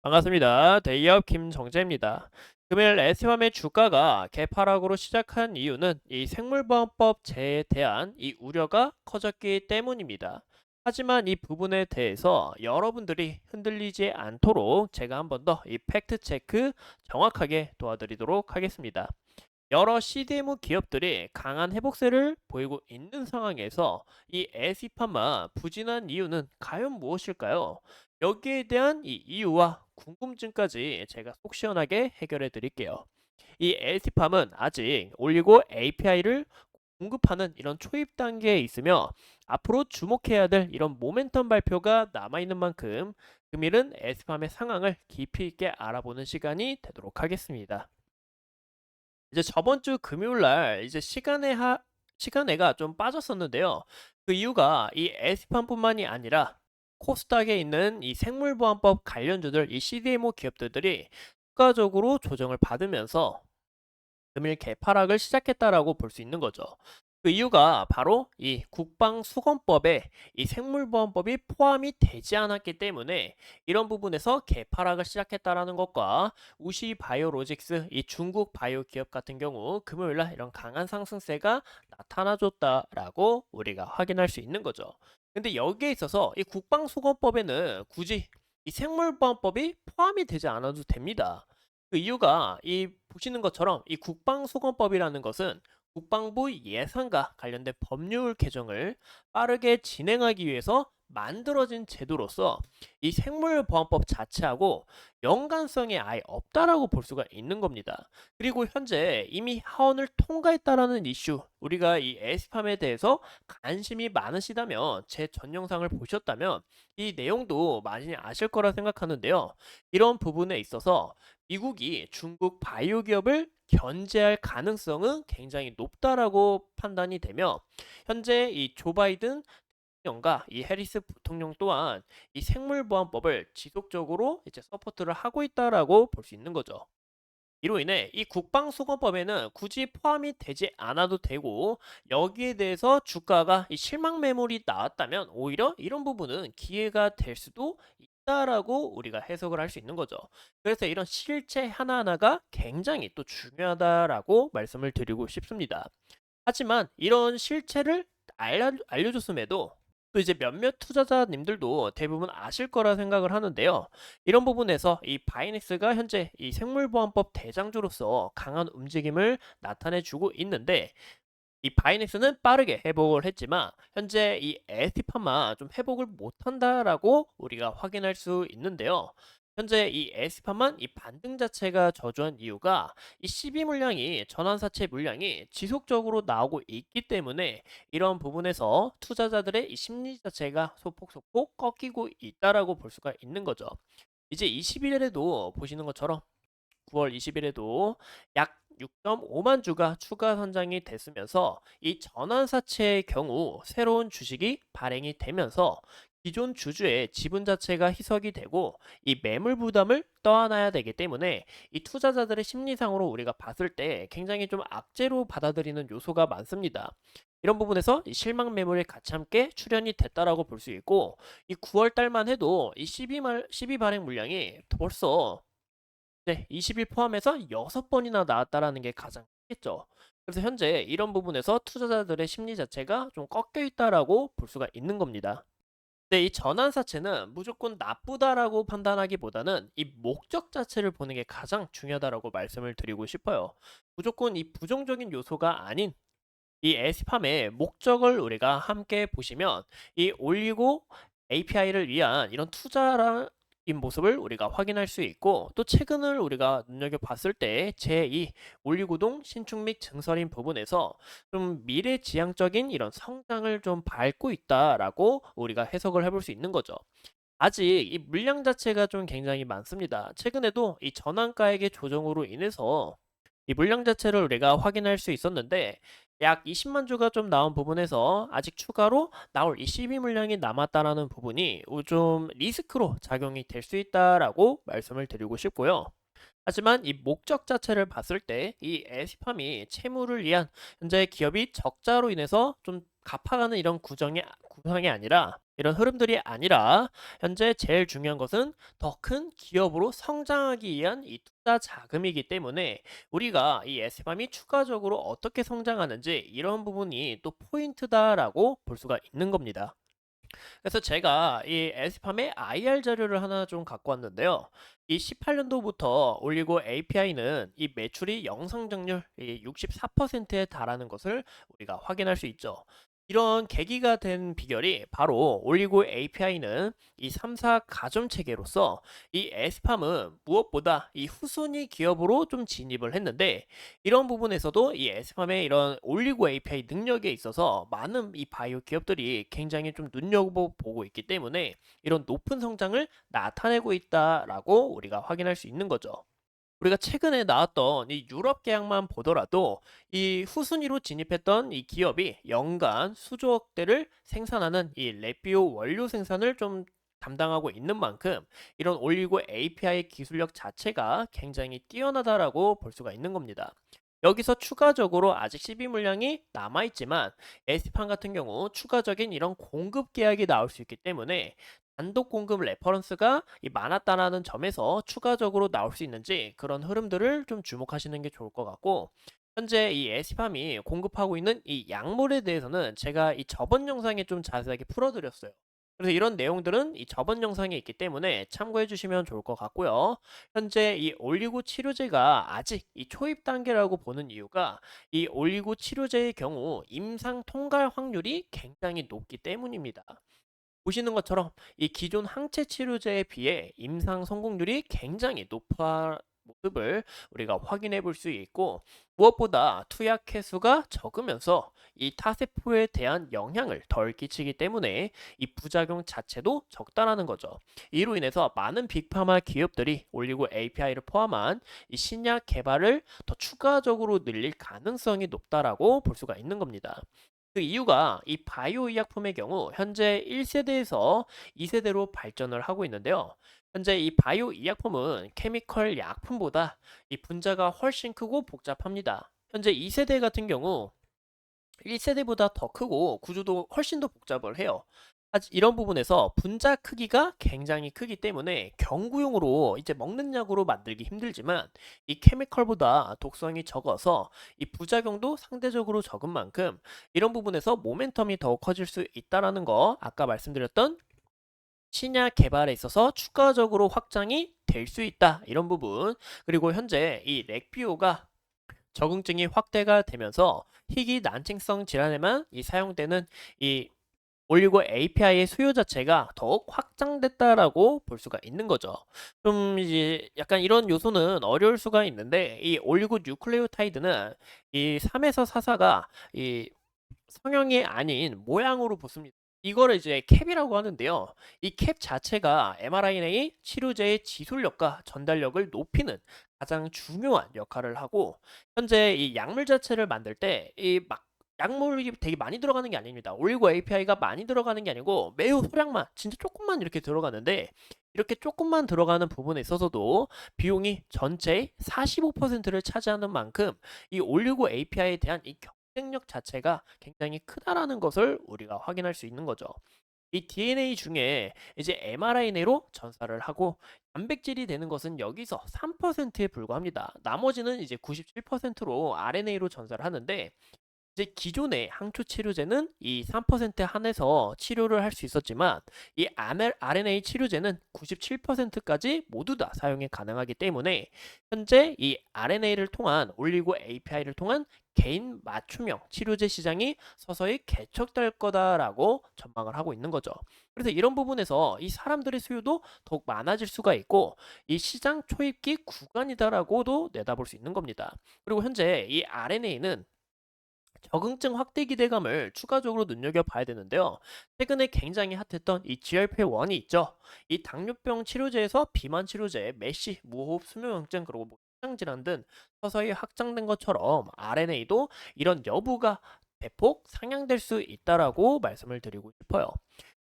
반갑습니다. 대기업 김정재입니다. 금일 에스팜의 주가가 개파락으로 시작한 이유는 이 생물보험법 제에 대한 이 우려가 커졌기 때문입니다. 하지만 이 부분에 대해서 여러분들이 흔들리지 않도록 제가 한 번 더 이 팩트 체크 정확하게 도와드리도록 하겠습니다. 여러 CDMO 기업들이 강한 회복세를 보이고 있는 상황에서 이 에스팜만 부진한 이유는 과연 무엇일까요? 여기에 대한 이 이유와 궁금증까지 제가 속 시원하게 해결해 드릴게요. 이 에스팜은 아직 올리고 API를 공급하는 이런 초입 단계에 있으며 앞으로 주목해야 될 이런 모멘텀 발표가 남아있는 만큼 금일은 에스팜의 상황을 깊이 있게 알아보는 시간이 되도록 하겠습니다. 이제 저번 주 금요일 날 이제 시간외가 좀 빠졌었는데요. 그 이유가 이 에스팜뿐만이 아니라 코스닥에 있는 이 생물보안법 관련주들 이 CDMO 기업들이 추가적으로 조정을 받으면서 금일 개파락을 시작했다라고 볼 수 있는 거죠. 그 이유가 바로 이 국방수검법에 이 생물보험법이 포함이 되지 않았기 때문에 이런 부분에서 개파락을 시작했다라는 것과 우시 바이오로직스 이 중국 바이오 기업 같은 경우 금요일날 이런 강한 상승세가 나타나줬다라고 우리가 확인할 수 있는 거죠. 근데 여기에 있어서 이 국방수검법에는 굳이 이 생물보험법이 포함이 되지 않아도 됩니다. 그 이유가 이 보시는 것처럼 이 국방수검법이라는 것은 국방부 예산과 관련된 법률 개정을 빠르게 진행하기 위해서 만들어진 제도로서 이 생물보안법 자체하고 연관성이 아예 없다라고 볼 수가 있는 겁니다. 그리고 현재 이미 하원을 통과했다라는 이슈, 우리가 이 에스팜에 대해서 관심이 많으시다면 제 전 영상을 보셨다면 이 내용도 많이 아실 거라 생각하는데요. 이런 부분에 있어서 미국이 중국 바이오 기업을 견제할 가능성은 굉장히 높다라고 판단이 되며 현재 이 조 바이든 대통령과 이 해리스 부통령 또한 이 생물보안법을 지속적으로 이제 서포트를 하고 있다라고 볼 수 있는 거죠. 이로 인해 이 국방수거법에는 굳이 포함이 되지 않아도 되고 여기에 대해서 주가가 이 실망 매물이 나왔다면 오히려 이런 부분은 기회가 될 수도 있다라고 우리가 해석을 할 수 있는 거죠. 그래서 이런 실체 하나하나가 굉장히 또 중요하다라고 말씀을 드리고 싶습니다. 하지만 이런 실체를 알려줬음에도 또 이제 몇몇 투자자님들도 대부분 아실 거라 생각을 하는데요. 이런 부분에서 이 바이넥스가 현재 이 생물보안법 대장주로서 강한 움직임을 나타내주고 있는데 이 바이넥스는 빠르게 회복을 했지만 현재 이 에스티파만 좀 회복을 못한다라고 우리가 확인할 수 있는데요. 현재 이 에스파만 이 반등 자체가 저조한 이유가 이 12 물량이 전환사채 물량이 지속적으로 나오고 있기 때문에 이런 부분에서 투자자들의 이 심리 자체가 소폭소폭 꺾이고 있다라고 볼 수가 있는 거죠. 이제 20일에도 보시는 것처럼 9월 20일에도 약 6.5만 주가 추가 선장이 됐으면서 이 전환사채의 경우 새로운 주식이 발행이 되면서 기존 주주의 지분 자체가 희석이 되고 이 매물 부담을 떠안아야 되기 때문에 이 투자자들의 심리상으로 우리가 봤을 때 굉장히 좀 악재로 받아들이는 요소가 많습니다. 이런 부분에서 이 실망 매물이 같이 함께 출현이 됐다라고 볼 수 있고 이 9월 달만 해도 이 12 발행 물량이 벌써 네, 20일 포함해서 6번이나 나왔다라는 게 가장 크겠죠. 그래서 현재 이런 부분에서 투자자들의 심리 자체가 좀 꺾여 있다라고 볼 수가 있는 겁니다. 네, 이 전환사채는 무조건 나쁘다라고 판단하기보다는 이 목적 자체를 보는 게 가장 중요하다라고 말씀을 드리고 싶어요. 무조건 이 부정적인 요소가 아닌 이 에스팜의 목적을 우리가 함께 보시면 이 올리고 API를 위한 이런 투자인 모습을 우리가 확인할 수 있고 또 최근을 우리가 눈여겨봤을 때 제2 올리고동 신축 및 증설인 부분에서 좀 미래지향적인 이런 성장을 좀 밟고 있다라고 우리가 해석을 해볼 수 있는 거죠. 아직 이 물량 자체가 좀 굉장히 많습니다. 최근에도 이 전환가액의 조정으로 인해서 이 물량 자체를 우리가 확인할 수 있었는데 약 20만 주가 좀 나온 부분에서 아직 추가로 나올 이 12 물량이 남았다라는 부분이 좀 리스크로 작용이 될 수 있다라고 말씀을 드리고 싶고요. 하지만 이 목적 자체를 봤을 때 이 에스팜이 채무를 위한 현재 기업이 적자로 인해서 좀 갚아가는 이런 구성이 아니라 이런 흐름들이 아니라 현재 제일 중요한 것은 더 큰 기업으로 성장하기 위한 이 투자 자금이기 때문에 우리가 이 에스팜이 추가적으로 어떻게 성장하는지 이런 부분이 또 포인트다라고 볼 수가 있는 겁니다. 그래서 제가 이 에스팜의 IR 자료를 하나 좀 갖고 왔는데요. 이 18년도부터 올리고 API는 이 매출이 영상장률 64%에 달하는 것을 우리가 확인할 수 있죠. 이런 계기가 된 비결이 바로 올리고 API는 이 3사 가점 체계로서 이 에스팜은 무엇보다 이 후순위 기업으로 좀 진입을 했는데 이런 부분에서도 이 에스팜의 이런 올리고 API 능력에 있어서 많은 이 바이오 기업들이 굉장히 좀 눈여겨보고 있기 때문에 이런 높은 성장을 나타내고 있다라고 우리가 확인할 수 있는 거죠. 우리가 최근에 나왔던 이 유럽 계약만 보더라도 이 후순위로 진입했던 이 기업이 연간 수조억대를 생산하는 이 레비오 원료 생산을 좀 담당하고 있는 만큼 이런 올리고 API 기술력 자체가 굉장히 뛰어나다라고 볼 수가 있는 겁니다. 여기서 추가적으로 아직 12 물량이 남아있지만 에스판 같은 경우 추가적인 이런 공급 계약이 나올 수 있기 때문에 단독 공급 레퍼런스가 많았다라는 점에서 추가적으로 나올 수 있는지 그런 흐름들을 좀 주목하시는 게 좋을 것 같고 현재 이 에스팜이 공급하고 있는 이 약물에 대해서는 제가 이 저번 영상에 좀 자세하게 풀어드렸어요. 그래서 이런 내용들은 이 저번 영상에 있기 때문에 참고해 주시면 좋을 것 같고요. 현재 이 올리고 치료제가 아직 이 초입 단계라고 보는 이유가 이 올리고 치료제의 경우 임상 통갈 확률이 굉장히 높기 때문입니다. 보시는 것처럼 이 기존 항체 치료제에 비해 임상 성공률이 굉장히 높아 모습을 우리가 확인해 볼 수 있고 무엇보다 투약 횟수가 적으면서 이 타세포에 대한 영향을 덜 끼치기 때문에 이 부작용 자체도 적다라는 거죠. 이로 인해서 많은 빅파마 기업들이 올리고 API를 포함한 이 신약 개발을 더 추가적으로 늘릴 가능성이 높다라고 볼 수가 있는 겁니다. 그 이유가 이 바이오 의약품의 경우 현재 1세대에서 2세대로 발전을 하고 있는데요. 현재 이 바이오 의약품은 케미컬 약품보다 이 분자가 훨씬 크고 복잡합니다. 현재 2세대 같은 경우 1세대보다 더 크고 구조도 훨씬 더 복잡을 해요. 이런 부분에서 분자 크기가 굉장히 크기 때문에 경구용으로 이제 먹는 약으로 만들기 힘들지만 이 케미컬보다 독성이 적어서 이 부작용도 상대적으로 적은 만큼 이런 부분에서 모멘텀이 더욱 커질 수 있다라는 거 아까 말씀드렸던 신약 개발에 있어서 추가적으로 확장이 될 수 있다 이런 부분 그리고 현재 이 렉비오가 적응증이 확대가 되면서 희귀 난칭성 질환에만 사용되는 이 올리고 API의 수요 자체가 더욱 확장됐다라고 볼 수가 있는 거죠. 좀 이제 약간 이런 요소는 어려울 수가 있는데 이 올리고 뉴클레오타이드는 이 3에서 4사가 이 성형이 아닌 모양으로 붙습니다. 이거를 이제 캡이라고 하는데요. 이 캡 자체가 mRNA 치료제의 지속력과 전달력을 높이는 가장 중요한 역할을 하고 현재 이 약물 자체를 만들 때 이 막 약물이 되게 많이 들어가는 게 아닙니다. 올리고 API가 많이 들어가는 게 아니고 매우 소량만 진짜 조금만 이렇게 들어가는데 이렇게 조금만 들어가는 부분에 있어서도 비용이 전체의 45%를 차지하는 만큼 이 올리고 API에 대한 이 경쟁력 자체가 굉장히 크다라는 것을 우리가 확인할 수 있는 거죠. 이 DNA 중에 이제 mRNA로 전사를 하고 단백질이 되는 것은 여기서 3%에 불과합니다. 나머지는 이제 97%로 RNA로 전사를 하는데 이제 기존의 항체 치료제는 이 3% 한해서 치료를 할 수 있었지만 이 RNA 치료제는 97%까지 모두 다 사용이 가능하기 때문에 현재 이 RNA를 통한 올리고 API를 통한 개인 맞춤형 치료제 시장이 서서히 개척될 거다라고 전망을 하고 있는 거죠. 그래서 이런 부분에서 이 사람들의 수요도 더욱 많아질 수가 있고 이 시장 초입기 구간이다라고도 내다볼 수 있는 겁니다. 그리고 현재 이 RNA는 적응증 확대 기대감을 추가적으로 눈여겨봐야 되는데요. 최근에 굉장히 핫했던 이 GLP-1이 있죠. 이 당뇨병 치료제에서 비만 치료제, 메시, 무호흡 수면증 그리고 심장 질환 등 서서히 확장된 것처럼 RNA도 이런 여부가 대폭 상향될 수 있다라고 말씀을 드리고 싶어요.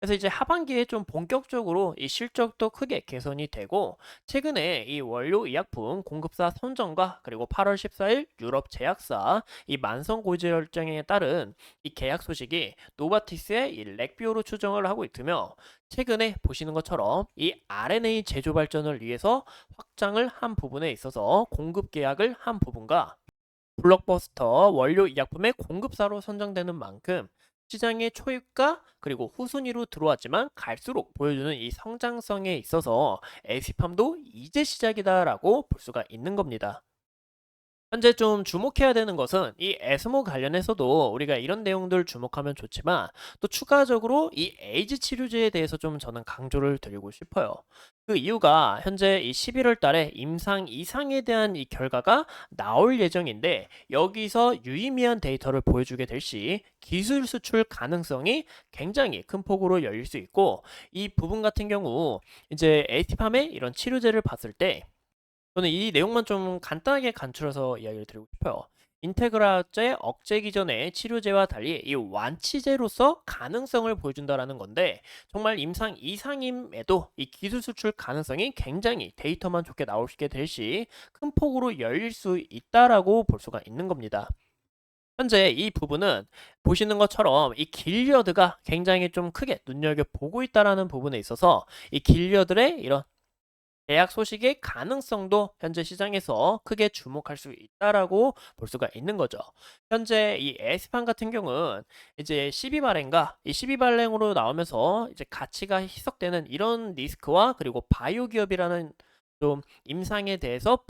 그래서 이제 하반기에 좀 본격적으로 이 실적도 크게 개선이 되고 최근에 이 원료 의약품 공급사 선정과 그리고 8월 14일 유럽 제약사 이 만성 고지혈증에 따른 이 계약 소식이 노바티스의 이 렉비오로 추정을 하고 있으며 최근에 보시는 것처럼 이 RNA 제조 발전을 위해서 확장을 한 부분에 있어서 공급 계약을 한 부분과 블록버스터 원료 의약품의 공급사로 선정되는 만큼 시장의 초입가 그리고 후순위로 들어왔지만 갈수록 보여주는 이 성장성에 있어서 에스팜도 이제 시작이다라고 볼 수가 있는 겁니다. 현재 좀 주목해야 되는 것은 이 에스모 관련해서도 우리가 이런 내용들 주목하면 좋지만 또 추가적으로 이 에이즈 치료제에 대해서 좀 저는 강조를 드리고 싶어요. 그 이유가 현재 이 11월 달에 임상 이상에 대한 이 결과가 나올 예정인데 여기서 유의미한 데이터를 보여주게 될 시 기술 수출 가능성이 굉장히 큰 폭으로 열릴 수 있고 이 부분 같은 경우 이제 에이티팜의 이런 치료제를 봤을 때 저는 이 내용만 좀 간단하게 간추려서 이야기를 드리고 싶어요. 인테그라제 억제 기전의 치료제와 달리 이 완치제로서 가능성을 보여준다라는 건데 정말 임상 이상임에도 이 기술 수출 가능성이 굉장히 데이터만 좋게 나오게 될 시 큰 폭으로 열릴 수 있다라고 볼 수가 있는 겁니다. 현재 이 부분은 보시는 것처럼 이 길리어드가 굉장히 좀 크게 눈여겨보고 있다라는 부분에 있어서 이 길리어드의 이런 계약 소식의 가능성도 현재 시장에서 크게 주목할 수 있다라고 볼 수가 있는 거죠. 현재 이 에스판 같은 경우는 이제 12발행과 이 12발행으로 나오면서 이제 가치가 희석되는 이런 리스크와 그리고 바이오 기업이라는 좀 임상에 대해서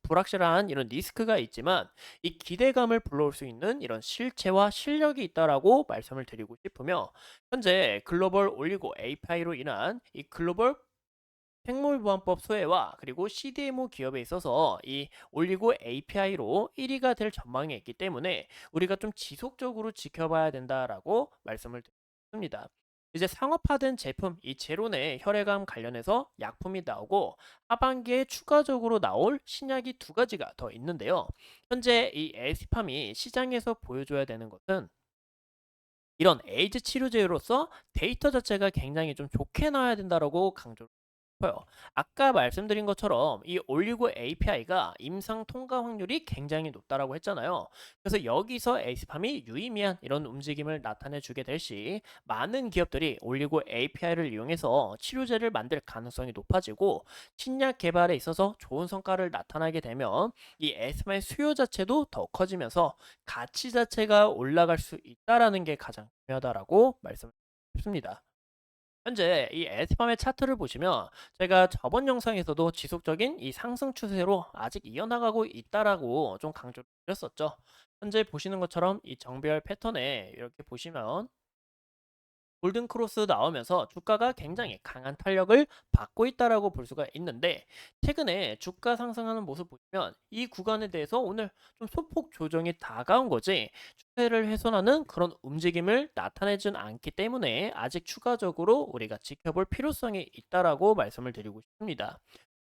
불확실한 이런 리스크가 있지만 이 기대감을 불러올 수 있는 이런 실체와 실력이 있다라고 말씀을 드리고 싶으며 현재 글로벌 올리고 API로 인한 이 글로벌 생물보안법 소외와 그리고 CDMO 기업에 있어서 이 올리고 API로 1위가 될 전망이 있기 때문에 우리가 좀 지속적으로 지켜봐야 된다라고 말씀을 드립니다. 이제 상업화된 제품 이 제로네 혈액암 관련해서 약품이 나오고 하반기에 추가적으로 나올 신약이 두 가지가 더 있는데요. 현재 이 에스팜이 시장에서 보여줘야 되는 것은 이런 에이즈 치료제로서 데이터 자체가 굉장히 좀 좋게 나와야 된다라고 강조를 싶어요. 아까 말씀드린 것처럼 이 올리고 API가 임상 통과 확률이 굉장히 높다라고 했잖아요. 그래서 여기서 에이스팜이 유의미한 이런 움직임을 나타내 주게 될 시 많은 기업들이 올리고 API를 이용해서 치료제를 만들 가능성이 높아지고 신약 개발에 있어서 좋은 성과를 나타나게 되면 이 에이스팜의 수요 자체도 더 커지면서 가치 자체가 올라갈 수 있다라는 게 가장 중요하다라고 말씀드립니다. 현재 이 에스팜의 차트를 보시면 제가 저번 영상에서도 지속적인 이 상승 추세로 아직 이어나가고 있다라고 좀 강조를 드렸었죠. 현재 보시는 것처럼 이 정배열 패턴에 이렇게 보시면 골든 크로스 나오면서 주가가 굉장히 강한 탄력을 받고 있다라고 볼 수가 있는데 최근에 주가 상승하는 모습 보시면 이 구간에 대해서 오늘 좀 소폭 조정이 다가온 거지 추세를 훼손하는 그런 움직임을 나타내진 않기 때문에 아직 추가적으로 우리가 지켜볼 필요성이 있다라고 말씀을 드리고 싶습니다.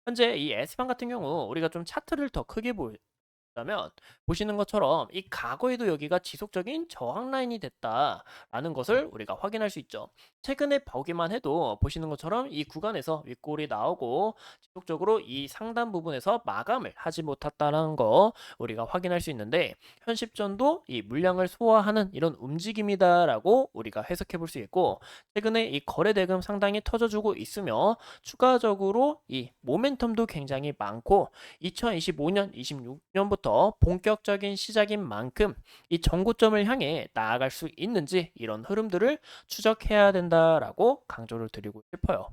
현재 이 S방 같은 경우 우리가 좀 차트를 더 크게 다면 보시는 것처럼 이 과거에도 여기가 지속적인 저항 라인이 됐다라는 것을 우리가 확인할 수 있죠. 최근에 보기만 해도 보시는 것처럼 이 구간에서 윗골이 나오고 지속적으로 이 상단 부분에서 마감을 하지 못했다는 거 우리가 확인할 수 있는데 현실전도 이 물량을 소화하는 이런 움직임이다라고 우리가 해석해 볼 수 있고 최근에 이 거래 대금 상당히 터져주고 있으며 추가적으로 이 모멘텀도 굉장히 많고 2025년, 26년부터 본격적인 시작인 만큼 이 정고점을 향해 나아갈 수 있는지 이런 흐름들을 추적해야 된다라고 강조를 드리고 싶어요.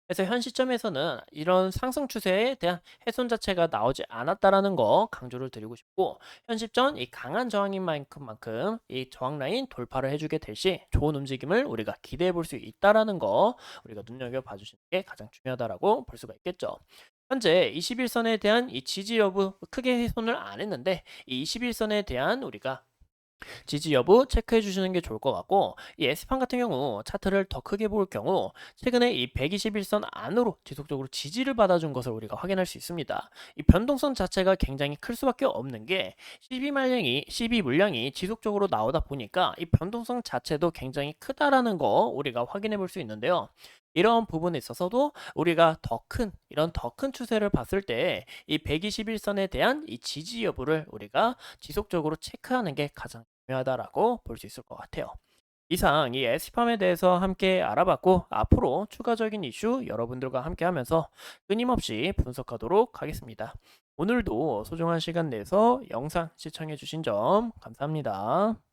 그래서 현 시점에서는 이런 상승 추세에 대한 훼손 자체가 나오지 않았다라는 거 강조를 드리고 싶고 현 시점 이 강한 저항인 만큼 이 저항 라인 돌파를 해주게 될 시 좋은 움직임을 우리가 기대해 볼 수 있다라는 거 우리가 눈여겨 봐주시는 게 가장 중요하다라고 볼 수가 있겠죠. 현재 21선에 대한 이 지지 여부 크게 훼손을 안 했는데 이 21선에 대한 우리가 지지 여부 체크해 주시는 게 좋을 것 같고, 이 S판 같은 경우 차트를 더 크게 볼 경우 최근에 이 121선 안으로 지속적으로 지지를 받아준 것을 우리가 확인할 수 있습니다. 이 변동성 자체가 굉장히 클 수밖에 없는 게 CB 물량이 지속적으로 나오다 보니까 이 변동성 자체도 굉장히 크다라는 거 우리가 확인해 볼 수 있는데요. 이런 부분에 있어서도 우리가 이런 더 큰 추세를 봤을 때 이 121선에 대한 이 지지 여부를 우리가 지속적으로 체크하는 게 가장 중요하다라고 볼 수 있을 것 같아요. 이상 이 에스팜에 대해서 함께 알아봤고, 앞으로 추가적인 이슈 여러분들과 함께 하면서 끊임없이 분석하도록 하겠습니다. 오늘도 소중한 시간 내서 영상 시청해 주신 점 감사합니다.